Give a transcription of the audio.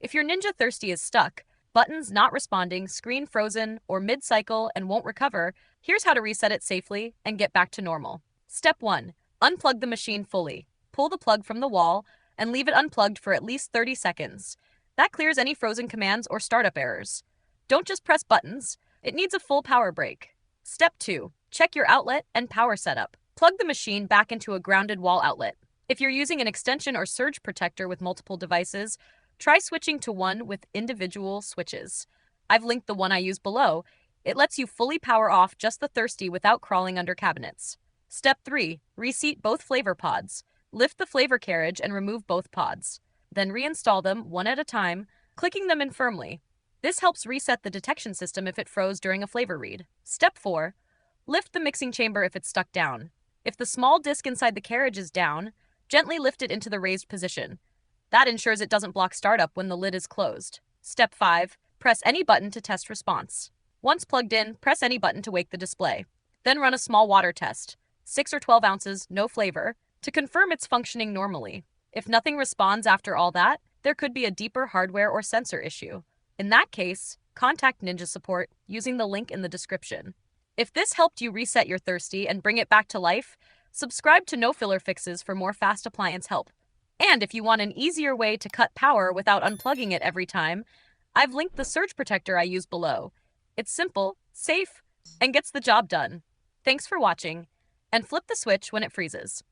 If your Ninja Thirsti is stuck, buttons not responding, screen frozen, or mid-cycle and won't recover, here's how to reset it safely and get back to normal. Step 1. Unplug the machine fully. Pull the plug from the wall and leave it unplugged for at least 30 seconds. That clears any frozen commands or startup errors. Don't just press buttons, it needs a full power break. Step 2. Check your outlet and power setup. Plug the machine back into a grounded wall outlet. If you're using an extension or surge protector with multiple devices, try switching to one with individual switches. I've linked the one I use below. It lets you fully power off just the Thirsti without crawling under cabinets. Step 3. Reseat both flavor pods. Lift the flavor carriage and remove both pods. Then reinstall them one at a time, clicking them in firmly. This helps reset the detection system if it froze during a flavor read. Step 4. Lift the mixing chamber if it's stuck down. If the small disc inside the carriage is down, gently lift it into the raised position. That ensures it doesn't block startup when the lid is closed. Step 5. Press any button to test response. Once plugged in, press any button to wake the display. Then run a small water test, 6 or 12 ounces, no flavor, to confirm it's functioning normally. If nothing responds after all that, there could be a deeper hardware or sensor issue. In that case, contact Ninja support using the link in the description. If this helped you reset your Thirsti and bring it back to life, subscribe to No Filler Fixes for more fast appliance help. And if you want an easier way to cut power without unplugging it every time, I've linked the surge protector I use below. It's simple, safe, and gets the job done. Thanks for watching, and flip the switch when it freezes.